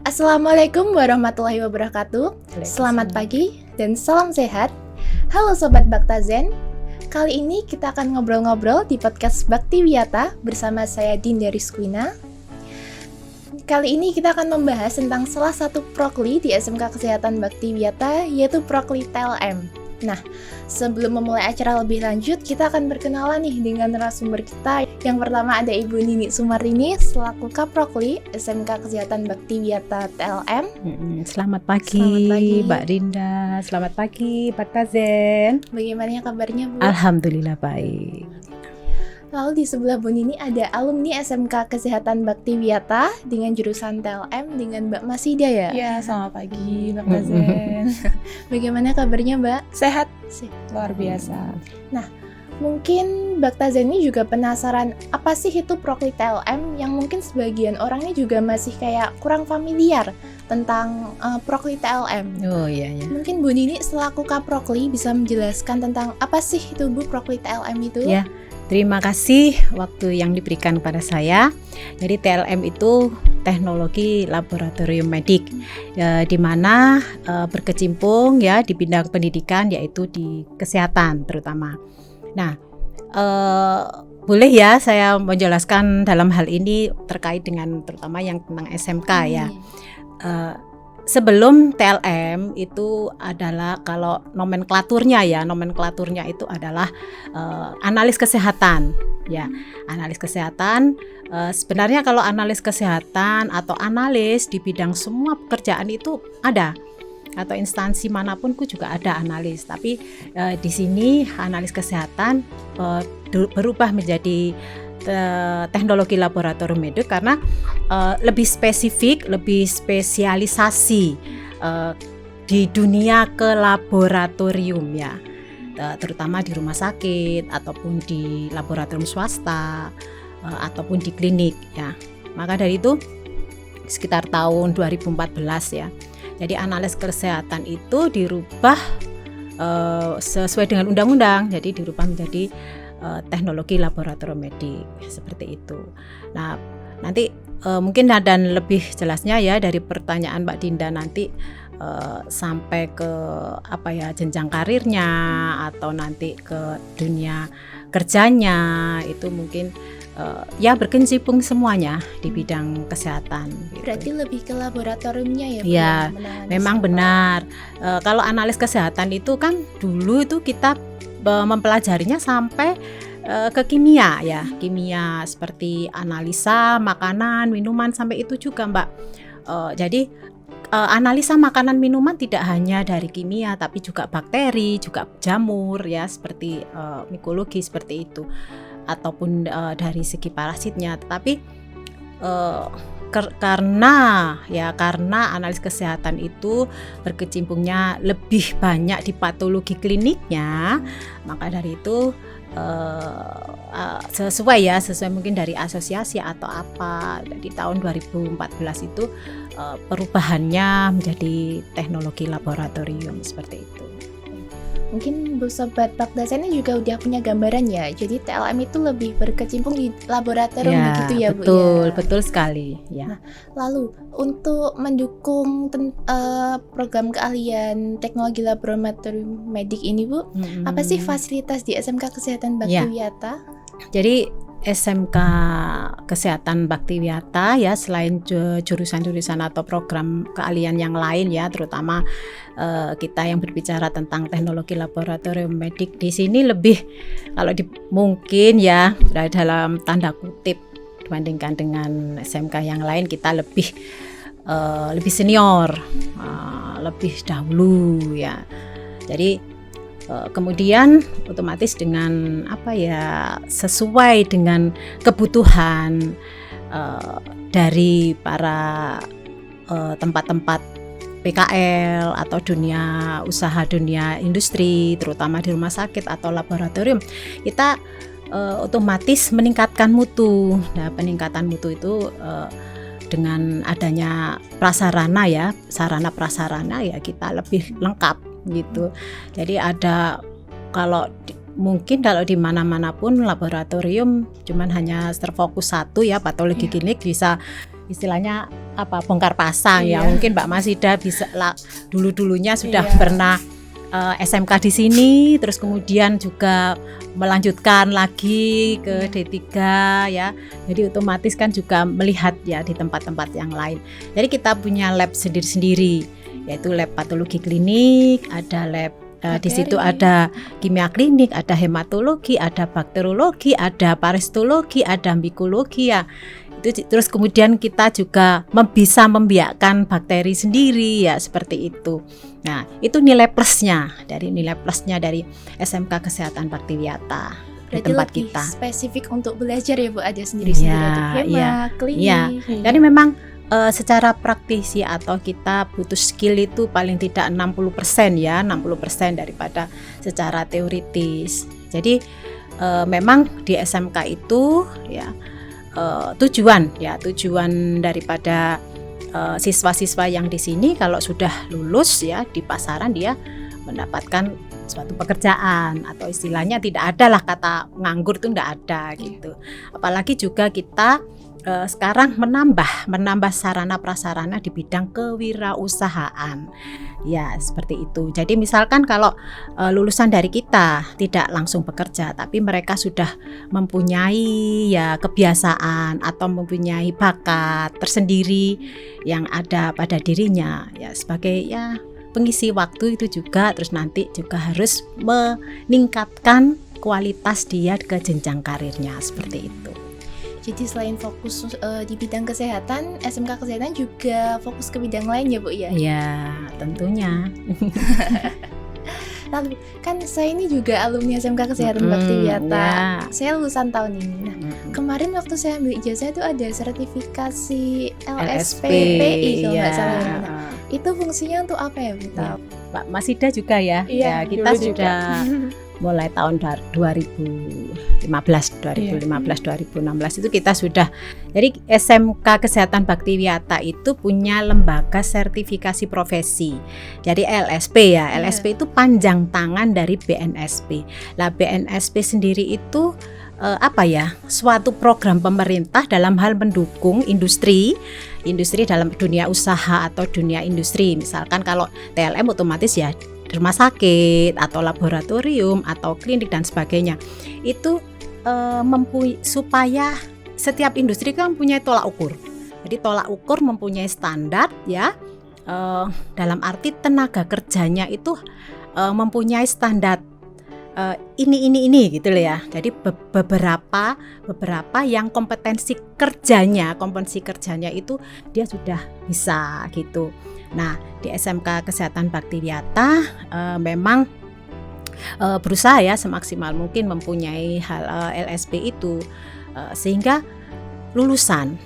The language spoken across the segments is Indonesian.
Assalamualaikum warahmatullahi wabarakatuh. Selamat pagi dan salam sehat. Halo Sobat Baktazen. Kali ini kita akan ngobrol-ngobrol di podcast Bakti Wiyata bersama saya Dinda Rizkwina. Kali ini kita akan membahas tentang salah satu prokli di SMK Kesehatan Bakti Wiyata, yaitu prokli TLM. Nah, sebelum memulai acara lebih lanjut, kita akan berkenalan nih dengan narasumber kita. Yang pertama ada Ibu Nini Sumartini selaku Kaprokli SMK Kesehatan Bakti Wiyata TLM. Selamat pagi Mbak Dinda, selamat pagi Baktazen. Bagaimana kabarnya Bu? Alhamdulillah baik. Lalu di sebelah Bu Nini ada alumni SMK Kesehatan Bakti Wiyata dengan jurusan TLM dengan Mbak Masida ya? Ya, selamat pagi Mbak Tazen. Bagaimana kabarnya Mbak? Sehat, luar biasa. Nah, mungkin Mbak Tazen ini juga penasaran apa sih itu prokli TLM yang mungkin sebagian orangnya juga masih kayak kurang familiar tentang prokli TLM. Oh iya ya. Mungkin Bu Nini selaku Kaprokli bisa menjelaskan tentang apa sih itu Bu prokli TLM itu? Ya. Terima kasih waktu yang diberikan kepada saya. Jadi TLM itu teknologi laboratorium medik, di mana berkecimpung ya di bidang pendidikan, yaitu di kesehatan terutama. Nah, boleh ya saya menjelaskan dalam hal ini terkait dengan terutama yang tentang SMK ya. Sebelum TLM itu adalah kalau nomenklaturnya itu adalah analis kesehatan ya. Analis kesehatan sebenarnya kalau analis kesehatan atau analis di bidang semua pekerjaan itu ada, atau instansi manapun juga ada analis, tapi di sini analis kesehatan berubah menjadi teknologi laboratorium medik karena lebih spesifik, lebih spesialisasi di dunia kelaboratorium ya, terutama di rumah sakit ataupun di laboratorium swasta ataupun di klinik ya. Maka dari itu sekitar tahun 2014 ya. Jadi analis kesehatan itu dirubah sesuai dengan undang-undang, jadi dirubah menjadi teknologi laboratorium medik seperti itu. Nah, nanti mungkin dan lebih jelasnya ya dari pertanyaan Mbak Dinda nanti sampai ke jenjang karirnya atau nanti ke dunia kerjanya itu mungkin ya berkecimpung semuanya di bidang kesehatan. Gitu. Berarti lebih ke laboratoriumnya ya Bu? Ya, memang benar. Kalau analis kesehatan itu kan dulu itu kita mempelajarinya sampai ke kimia ya, kimia seperti analisa makanan, minuman sampai itu juga Mbak. Jadi analisa makanan minuman tidak hanya dari kimia tapi juga bakteri, juga jamur ya seperti mikologi seperti itu, ataupun dari segi parasitnya. Tetapi karena analis kesehatan itu berkecimpungnya lebih banyak di patologi kliniknya, maka dari itu sesuai mungkin dari asosiasi atau apa di tahun 2014 itu perubahannya menjadi teknologi laboratorium seperti itu. Mungkin Bu Sobat Baktazen ini juga udah punya gambaran ya. Jadi TLM itu lebih berkecimpung di laboratorium ya, begitu ya betul, Bu ya. Betul sekali ya. Nah, lalu untuk mendukung program keahlian teknologi laboratorium medik ini Bu, apa sih fasilitas di SMK Kesehatan Bakti Wiyata? Jadi SMK Kesehatan Bakti Wiyata ya, selain jurusan-jurusan atau program keahlian yang lain ya, terutama kita yang berbicara tentang teknologi laboratorium medik di sini lebih mungkin ya dalam tanda kutip dibandingkan dengan SMK yang lain, kita lebih senior, lebih dahulu ya. Jadi kemudian otomatis dengan sesuai dengan kebutuhan dari para tempat-tempat PKL atau dunia usaha, dunia industri, terutama di rumah sakit atau laboratorium, kita otomatis meningkatkan mutu. Nah, peningkatan mutu itu dengan adanya prasarana ya, sarana prasarana ya, kita lebih lengkap gitu. Jadi ada mungkin kalau di mana-mana pun laboratorium cuman hanya terfokus satu ya, patologi klinik bisa istilahnya apa, bongkar pasang ya. Iya. Mungkin Mbak Masida bisa lah, dulunya sudah Iya. pernah SMK di sini, terus kemudian juga melanjutkan lagi ke D3 ya. Jadi otomatis kan juga melihat ya di tempat-tempat yang lain. Jadi kita punya lab sendiri-sendiri, yaitu lab patologi klinik, ada lab di situ ada kimia klinik, ada hematologi, ada bakteriologi, ada parasitologi, ada mikologi ya. Itu terus kemudian kita juga bisa membiakkan bakteri sendiri ya, seperti itu. Nah, itu nilai plusnya dari SMK Kesehatan Baktiwiyata di Berarti tempat lebih kita. spesifik untuk belajar ya Bu, ada sendiri-sendiri Iya, untuk hema, iya. klinik. Iya. Jadi memang secara praktisi atau kita butuh skill itu paling tidak 60% ya, 60% daripada secara teoritis. Jadi memang di SMK itu ya tujuan daripada siswa-siswa yang di sini kalau sudah lulus ya di pasaran dia mendapatkan suatu pekerjaan, atau istilahnya tidak ada lah kata nganggur itu tidak ada gitu. Apalagi juga kita sekarang menambah sarana prasarana di bidang kewirausahaan ya, seperti itu. Jadi misalkan kalau lulusan dari kita tidak langsung bekerja, tapi mereka sudah mempunyai ya kebiasaan atau mempunyai bakat tersendiri yang ada pada dirinya ya, sebagai ya pengisi waktu itu juga, terus nanti juga harus meningkatkan kualitas dia ke jenjang karirnya, seperti itu. Jadi selain fokus di bidang kesehatan, SMK Kesehatan juga fokus ke bidang lain ya Bu ya? Ya, tentunya. Lalu kan saya ini juga alumni SMK Kesehatan Baktiwiyata. Ya. Saya lulusan tahun ini. Nah, kemarin waktu saya ambil ijazah itu ada sertifikasi LSPPI kalau nggak salah ya. Nah, itu fungsinya untuk apa ya Bu? Ya. Pak Masida juga ya. Iya, Ya, kita dulu sudah mulai tahun 2016 itu kita sudah, jadi SMK Kesehatan Baktiwiyata itu punya lembaga sertifikasi profesi, jadi LSP ya. LSP itu panjang tangan dari BNSP. Lah BNSP sendiri itu apa ya, suatu program pemerintah dalam hal mendukung industri dalam dunia usaha atau dunia industri. Misalkan kalau TLM otomatis ya rumah sakit atau laboratorium atau klinik dan sebagainya. Itu supaya setiap industri kan mempunyai tolak ukur. Jadi tolak ukur mempunyai standar ya, dalam arti tenaga kerjanya itu mempunyai standar ini gitu loh ya. Jadi beberapa yang kompetensi kerjanya itu dia sudah bisa gitu. Nah, di SMK Kesehatan Baktiwiyata memang berusaha ya semaksimal mungkin mempunyai hal LSP itu, sehingga lulusan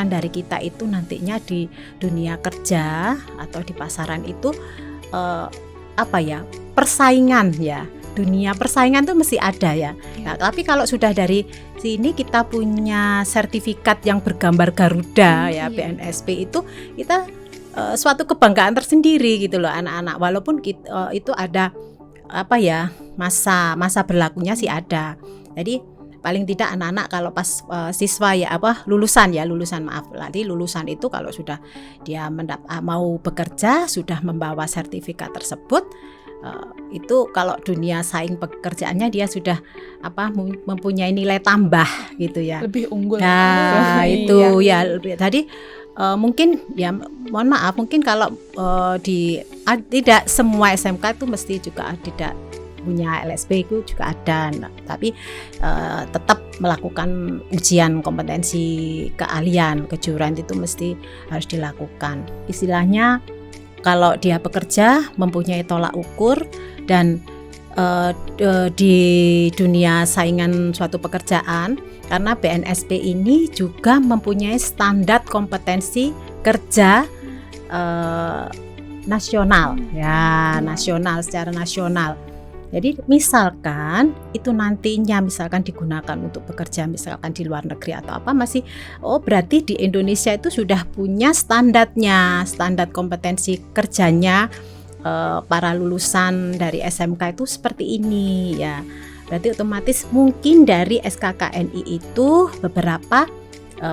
dari kita itu nantinya di dunia kerja atau di pasaran itu apa ya, persaingan ya. Dunia persaingan tuh mesti ada ya. Nah, tapi kalau sudah dari sini kita punya sertifikat yang bergambar Garuda ya, BNSP itu kita suatu kebanggaan tersendiri gitu loh anak-anak. Walaupun kita, itu ada apa ya, masa berlakunya sih ada. Jadi paling tidak anak-anak kalau pas siswa ya lulusan itu kalau sudah dia mau bekerja sudah membawa sertifikat tersebut, itu kalau dunia saing pekerjaannya dia sudah mempunyai nilai tambah gitu ya, lebih unggul. Nah itu ya. Tadi mungkin ya mohon maaf, mungkin kalau tidak semua SMK itu mesti juga tidak punya LSP itu juga ada, tapi tetap melakukan ujian kompetensi keahlian kejuruan itu mesti harus dilakukan. Istilahnya kalau dia bekerja mempunyai tolak ukur dan di dunia saingan suatu pekerjaan, karena BNSP ini juga mempunyai standar kompetensi kerja nasional ya, secara nasional. Jadi misalkan itu nantinya misalkan digunakan untuk bekerja misalkan di luar negeri atau apa, masih berarti di Indonesia itu sudah punya standarnya, standar kompetensi kerjanya para lulusan dari SMK itu seperti ini ya. Berarti otomatis mungkin dari SKKNI itu beberapa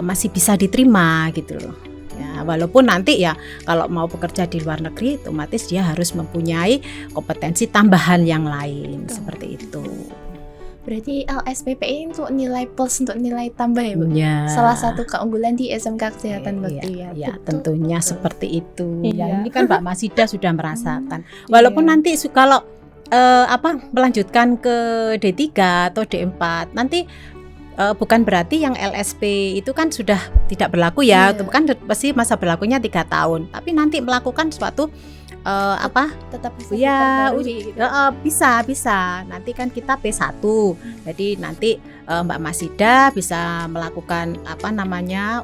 masih bisa diterima gitu loh. Ya, walaupun nanti ya kalau mau bekerja di luar negeri otomatis dia harus mempunyai kompetensi tambahan yang lain seperti itu. Berarti LSPPI untuk nilai plus, untuk nilai tambah ya Bu? Ya. Salah satu keunggulan di SMK Kesehatan Bakti Ya, ya. tentunya seperti itu. Ya, Iya. ini kan Mbak Masida sudah merasakan. Walaupun nanti kalau melanjutkan ke D3 atau D4 nanti bukan berarti yang LSP itu kan sudah tidak berlaku ya. Iya. Itu kan pasti masa berlakunya 3 tahun. Tapi nanti melakukan suatu tetap bisa ya diperbarui gitu. bisa nanti kan kita P1 jadi nanti Mbak Masida bisa melakukan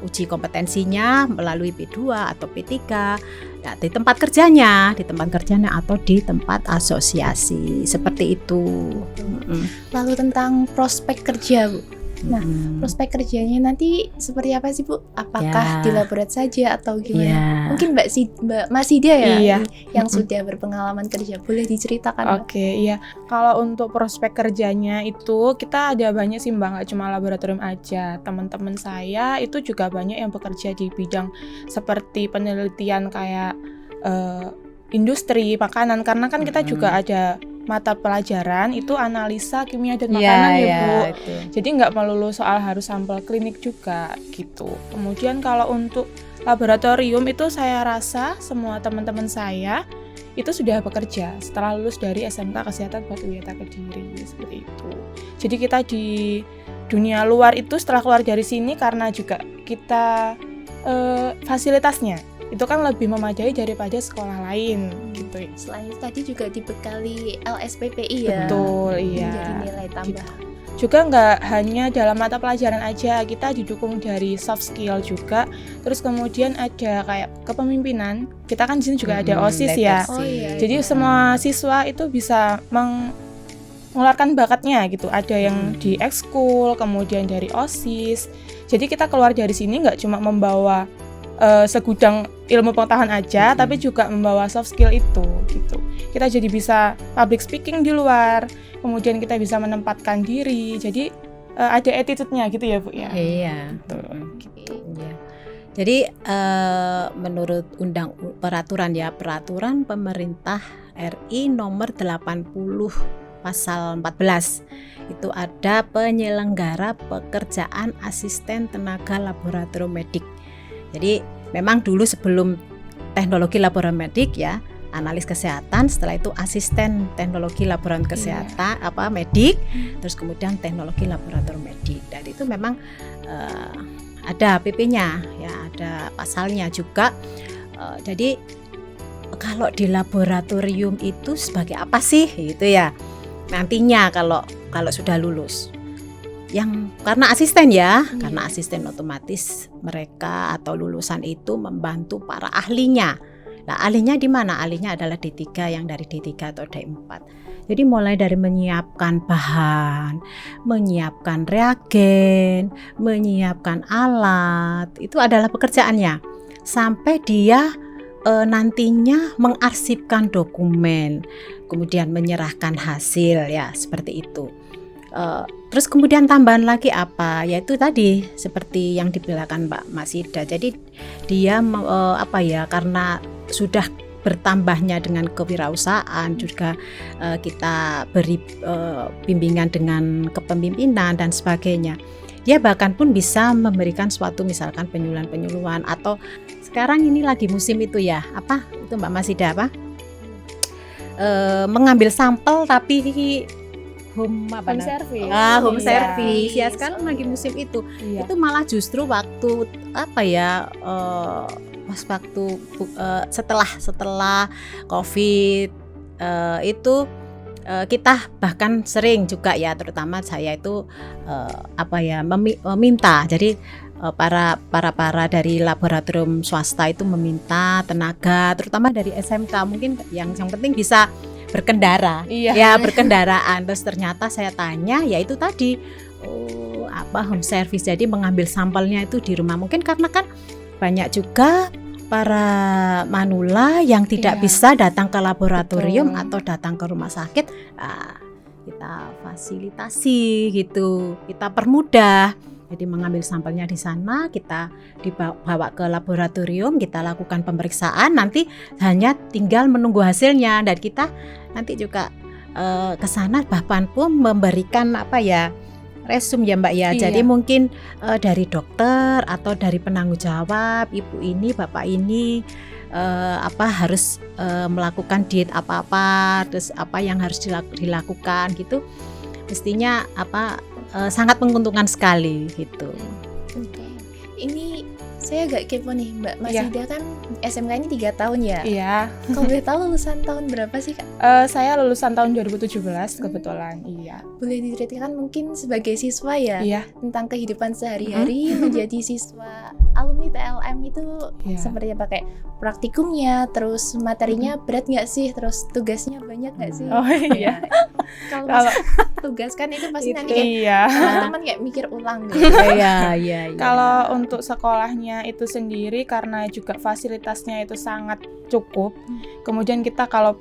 uji kompetensinya melalui P2 atau P3 ya, di tempat kerjanya atau di tempat asosiasi seperti itu. Lalu tentang prospek kerja Bu. Nah, prospek kerjanya nanti seperti apa sih Bu? Apakah di laborat saja atau gimana? Ya. Mungkin Mbak Masida ya Iya. yang sudah berpengalaman kerja. Boleh diceritakan Mbak? Oke, iya. Kalau untuk prospek kerjanya itu kita ada banyak sih Mbak, nggak cuma laboratorium aja. Teman-teman saya itu juga banyak yang bekerja di bidang seperti penelitian kayak industri makanan, karena kan kita juga ada mata pelajaran itu analisa kimia dan makanan ya Bu. Itu. Jadi nggak melulu soal harus sampel klinik juga gitu. Kemudian kalau untuk laboratorium itu saya rasa semua teman-teman saya itu sudah bekerja setelah lulus dari SMK Kesehatan Batu Wiata Kediri seperti itu. Jadi kita di dunia luar itu setelah keluar dari sini karena juga kita fasilitasnya itu kan lebih memadai daripada sekolah lain gitu ya. Selain itu tadi juga dibekali LSPPI ya. Betul, iya. Jadi nilai tambah. Juga nggak hanya dalam mata pelajaran aja, kita didukung dari soft skill juga. Terus kemudian ada kayak kepemimpinan. Kita kan di sini juga ada OSIS ya. Oh iya. Jadi semua siswa itu bisa mengeluarkan bakatnya gitu. Ada yang di ekskul, kemudian dari OSIS. Jadi kita keluar dari sini nggak cuma membawa segudang ilmu pengetahuan aja, tapi juga membawa soft skill itu gitu. Kita jadi bisa public speaking di luar, kemudian kita bisa menempatkan diri. Jadi ada attitude-nya gitu ya Bu ya. Iya. Oke. Ya. Jadi menurut peraturan pemerintah RI nomor 80 pasal 14 itu ada penyelenggara pekerjaan asisten tenaga laboratorium medik. Jadi memang dulu sebelum teknologi laboratorium medik ya, analis kesehatan, setelah itu asisten teknologi laboratorium kesehatan medik, terus kemudian teknologi laboratorium medik. Dan itu memang ada PP-nya ya, ada pasalnya juga. Jadi kalau di laboratorium itu sebagai apa sih gitu ya? Nantinya kalau sudah lulus. Yang karena asisten ya, karena asisten otomatis mereka atau lulusan itu membantu para ahlinya. Nah, ahlinya di mana? Ahlinya adalah D3 yang dari D3 atau D4. Jadi mulai dari menyiapkan bahan, menyiapkan reagen, menyiapkan alat, itu adalah pekerjaannya. Sampai dia nantinya mengarsipkan dokumen, kemudian menyerahkan hasil ya, seperti itu. Terus kemudian tambahan lagi apa? Yaitu tadi seperti yang dibilangkan Mbak Masida. Jadi dia karena sudah bertambahnya dengan kewirausahaan juga kita beri bimbingan dengan kepemimpinan dan sebagainya. Dia bahkan pun bisa memberikan suatu misalkan penyuluhan atau sekarang ini lagi musim itu ya, apa itu Mbak Masida apa? Mengambil sampel tapi home service. Home service. Ya sekarang lagi musim itu. Iya. Itu malah justru waktu pas waktu setelah COVID itu kita bahkan sering juga ya, terutama saya itu meminta. Jadi para dari laboratorium swasta itu meminta tenaga, terutama dari SMK mungkin yang penting bisa berkendara, ya berkendaraan. Terus ternyata saya tanya, ya itu tadi home service. Jadi mengambil sampelnya itu di rumah. Mungkin karena kan banyak juga para manula yang tidak bisa datang ke laboratorium atau datang ke rumah sakit. Kita fasilitasi gitu, kita permudah. Jadi mengambil sampelnya di sana, kita dibawa ke laboratorium, kita lakukan pemeriksaan, nanti hanya tinggal menunggu hasilnya, dan kita nanti juga ke sana bahkan pun memberikan resume ya Mbak ya. Iya. Jadi mungkin dari dokter atau dari penanggung jawab, ibu ini, bapak ini harus melakukan diet apa-apa, terus apa yang harus dilakukan gitu. Mestinya sangat menguntungkan sekali gitu. Oke. Ini saya agak kepo nih Mbak Iya. Masida kan SMK ini 3 tahun ya. Iya. Kalau boleh tahu lulusan tahun berapa sih Kak? Saya lulusan tahun 2017 kebetulan. Iya. Boleh diceritakan mungkin sebagai siswa ya Iya. tentang kehidupan sehari-hari menjadi siswa alumni TLM itu Iya. seperti apa, kayak praktikumnya, terus materinya berat nggak sih, terus tugasnya banyak nggak sih? Oh iya. Kalau Kalau tugas kan itu pasti nanti kayak iya. teman-teman kayak mikir ulang gitu. Iya. Kalau untuk sekolahnya itu sendiri karena juga fasilitasnya itu sangat cukup. Kemudian kita kalau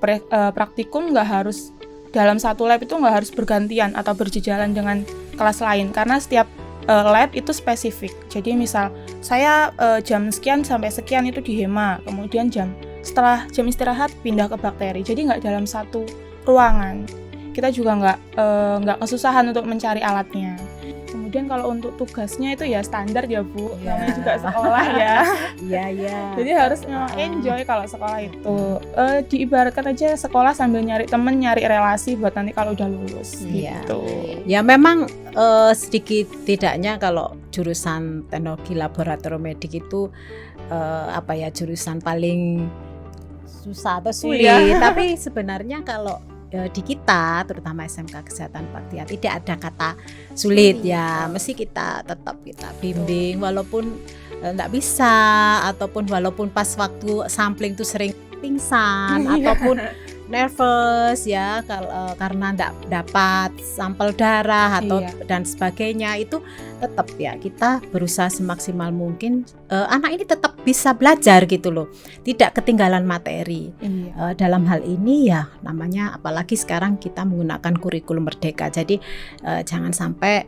praktikum nggak harus dalam satu lab itu nggak harus bergantian atau berjejalan dengan kelas lain karena setiap lab itu spesifik. Jadi misal saya jam sekian sampai sekian itu di hema, kemudian setelah jam istirahat pindah ke bakteri. Jadi nggak dalam satu ruangan. Kita juga nggak kesusahan untuk mencari alatnya. Kemudian kalau untuk tugasnya itu ya standar ya Bu, namanya juga sekolah ya. Iya. Jadi harus memang enjoy kalau sekolah itu. Diibaratkan aja sekolah sambil nyari temen, nyari relasi buat nanti kalau udah lulus. Iya. Gitu. Ya memang sedikit tidaknya kalau jurusan teknologi laboratorium medik itu jurusan paling susah atau sulit. Iya. Tapi sebenarnya kalau di kita terutama SMK Kesehatan Baktia tidak ada kata sulit ya, mesti kita tetap kita bimbing walaupun enggak bisa, ataupun walaupun pas waktu sampling itu sering pingsan ataupun nervous ya karena enggak dapat sampel darah atau dan sebagainya, itu tetap ya kita berusaha semaksimal mungkin anak ini tetap bisa belajar gitu loh, tidak ketinggalan materi. Dalam hal ini ya namanya apalagi sekarang kita menggunakan kurikulum merdeka, jadi jangan sampai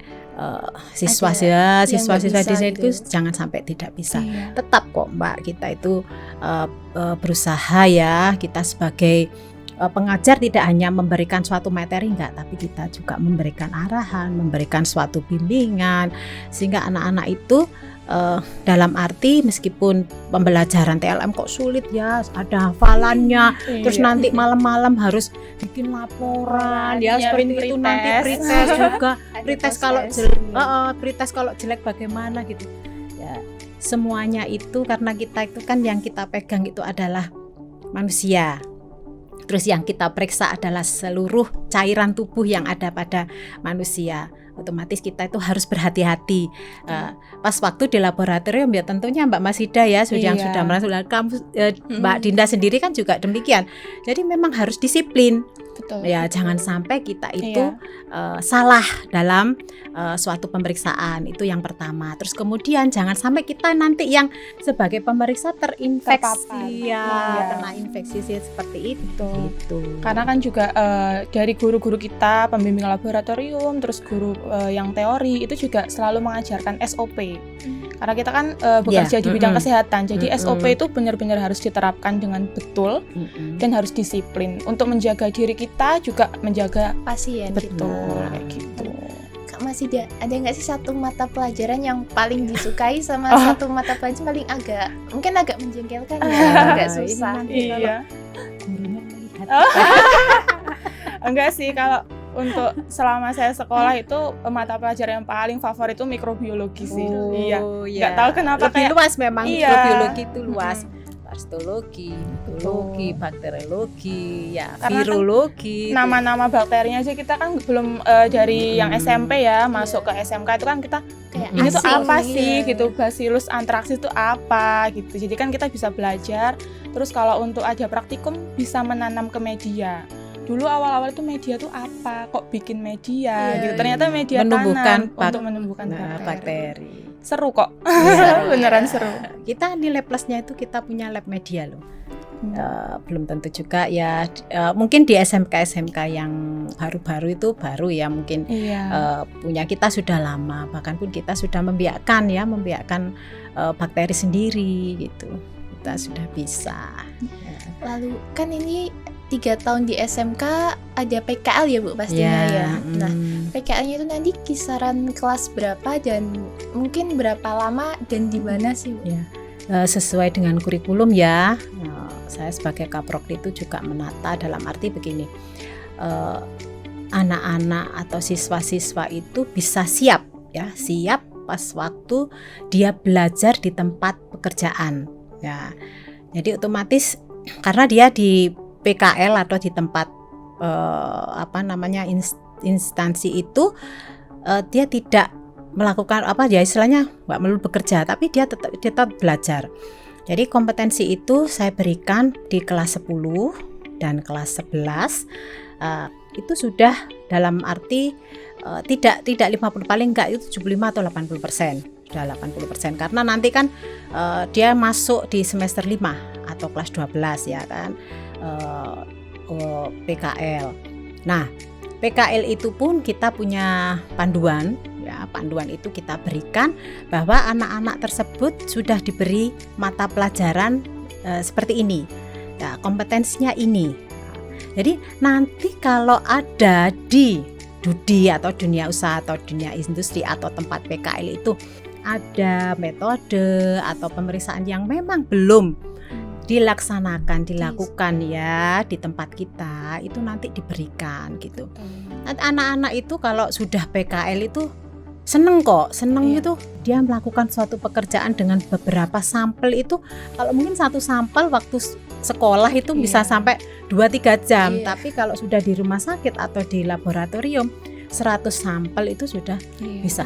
siswa-siswa di sini itu jangan sampai tidak bisa. Tetap kok Mbak, kita itu berusaha ya, kita sebagai pengajar tidak hanya memberikan suatu materi enggak, tapi kita juga memberikan arahan, memberikan suatu bimbingan sehingga anak-anak itu dalam arti meskipun pembelajaran TLM kok sulit ya, ada hafalannya, terus nanti malam-malam harus bikin laporan ya seperti itu, nanti pretest juga, pretest kalau jelek bagaimana gitu ya. Semuanya itu karena kita itu kan yang kita pegang itu adalah manusia. Terus yang kita periksa adalah seluruh cairan tubuh yang ada pada manusia. Otomatis kita itu harus berhati-hati. Pas waktu di laboratorium ya tentunya Mbak Masida ya yang sudah merasa, kamu Mbak Dinda sendiri kan juga demikian. Jadi memang harus disiplin. Betul. Ya jangan sampai kita itu salah dalam suatu pemeriksaan, itu yang pertama. Terus kemudian jangan sampai kita nanti yang sebagai pemeriksa terinfeksi kena infeksi seperti itu. Karena kan juga dari guru-guru kita pembimbing laboratorium, terus guru yang teori itu juga selalu mengajarkan SOP. Karena kita kan bekerja di bidang kesehatan, jadi SOP itu benar-benar harus diterapkan dengan betul dan harus disiplin untuk menjaga diri kita juga menjaga pasien. Betul, kayak gitu. Kak Masida, ada nggak sih satu mata pelajaran yang paling disukai sama satu mata pelajaran paling agak menjengkelkan ya, agak susah? Iya. Gurunya melihat. Enggak sih, kalau untuk selama saya sekolah itu mata pelajaran yang paling favorit itu mikrobiologi sih. Nggak tahu kenapa lebih luas memang. Mikrobiologi itu luas. Pastologi, mikologi, bakteriologi, ya karena virologi. Kan nama-nama bakterinya aja kita kan belum dari yang SMP ya masuk ke SMK itu kan kita kayak ini tuh apa sih gitu, Bacillus anthracis itu apa gitu. Jadi kan kita bisa belajar. Terus kalau untuk ada praktikum bisa menanam ke media. Dulu awal-awal itu media tuh apa? Kok bikin media gitu. Ternyata media tanam untuk menumbuhkan bakteri. Seru kok. Beneran seru. Kita nilai plusnya itu kita punya lab media loh. Belum tentu juga ya. Mungkin di SMK yang baru-baru itu baru ya, mungkin punya kita sudah lama, bahkan pun kita sudah membiakkan bakteri sendiri gitu, kita sudah bisa. Lalu kan ini 3 tahun di SMK ada PKL ya Bu pastinya ya. Nah PKL-nya itu nanti kisaran kelas berapa dan mungkin berapa lama dan di mana sih Bu? Ya. Sesuai dengan kurikulum ya. Saya sebagai Kaprokdi itu juga menata dalam arti begini, anak-anak atau siswa-siswa itu bisa siap pas waktu dia belajar di tempat pekerjaan ya. Jadi otomatis karena dia di PKL atau di tempat instansi itu, dia tidak melakukan istilahnya nggak perlu bekerja, tapi dia tetap belajar. Jadi kompetensi itu saya berikan di kelas 10 dan kelas 11, itu sudah dalam arti tidak 50, paling enggak itu 75 atau 80%, sudah 80%, karena nanti kan dia masuk di semester 5 atau kelas 12 ya kan, PKL. Nah PKL itu pun kita punya panduan. Panduan itu kita berikan bahwa anak-anak tersebut sudah diberi mata pelajaran seperti ini, ya, kompetensinya ini. Jadi nanti kalau ada di DUDI atau dunia usaha atau dunia industri atau tempat PKL itu ada metode atau pemeriksaan yang memang belum dilakukan ya di tempat kita, itu nanti diberikan gitu. Nanti anak-anak itu kalau sudah PKL itu seneng itu dia melakukan suatu pekerjaan dengan beberapa sampel itu. Kalau mungkin satu sampel waktu sekolah itu bisa sampai 2-3 jam, tapi kalau sudah di rumah sakit atau di laboratorium 100 sampel itu sudah bisa.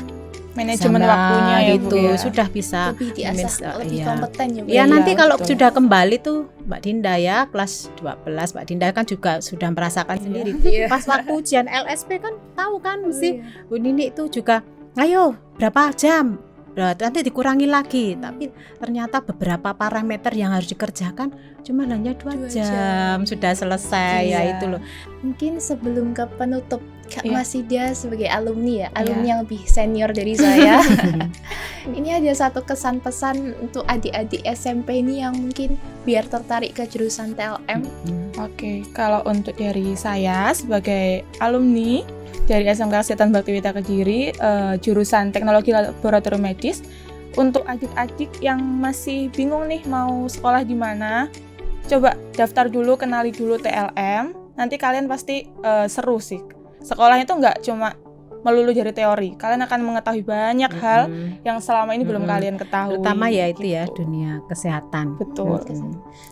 Manajemen waktunya ya gitu, Bu, ya. Sudah bisa lebih diasah, lebih kompeten ya Bu. Ya nanti kalau sudah kembali tuh Mbak Dinda ya kelas 12, Mbak Dinda kan juga sudah merasakan sendiri. Pas waktu ujian LSP kan tahu kan mesti Bu Nini itu juga, ayo berapa jam, nanti dikurangi lagi, tapi ternyata beberapa parameter yang harus dikerjakan cuma hanya 2 jam sudah selesai ya itu loh. Mungkin sebelum ke penutup, Kak Masidah sebagai alumni yang lebih senior dari saya, ini ada satu kesan pesan untuk adik-adik SMP ini yang mungkin biar tertarik ke jurusan TLM. Oke, kalau untuk dari saya sebagai alumni dari SMK Kesehatan Baktiwiyata Kediri, jurusan Teknologi Laboratorium Medis, untuk adik-adik yang masih bingung nih mau sekolah di mana, coba daftar dulu, kenali dulu TLM. Nanti kalian pasti seru sih. Sekolahnya tuh nggak cuma melulu dari teori, kalian akan mengetahui banyak hal yang selama ini belum kalian ketahui. Terutama ya itu ya dunia kesehatan. Betul.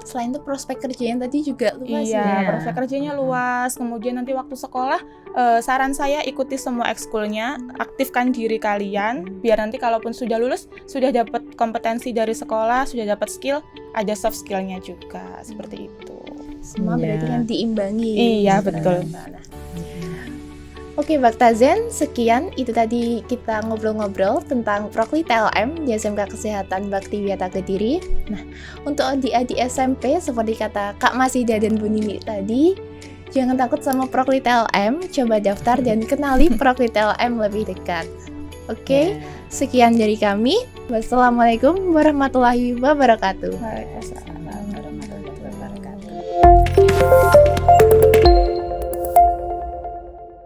Selain itu prospek kerjanya tadi juga luas. Iya, prospek kerjanya luas. Kemudian nanti waktu sekolah, saran saya ikuti semua ekskulnya, aktifkan diri kalian, biar nanti kalaupun sudah lulus, sudah dapat kompetensi dari sekolah, sudah dapat skill, ada soft skillnya juga, seperti itu. Semua berarti kan diimbangi. Iya, betul. Oke Baktazen, sekian itu tadi kita ngobrol-ngobrol tentang Prokli TLM di SMK Kesehatan Baktiwiyata Kediri. Nah, untuk adik-adik SMP seperti kata Kak Masidah dan Bu Nini tadi, jangan takut sama Prokli TLM, coba daftar dan kenali Prokli TLM lebih dekat. Oke, sekian dari kami. Wassalamualaikum warahmatullahi wabarakatuh. Waalaikumsalam warahmatullahi wabarakatuh.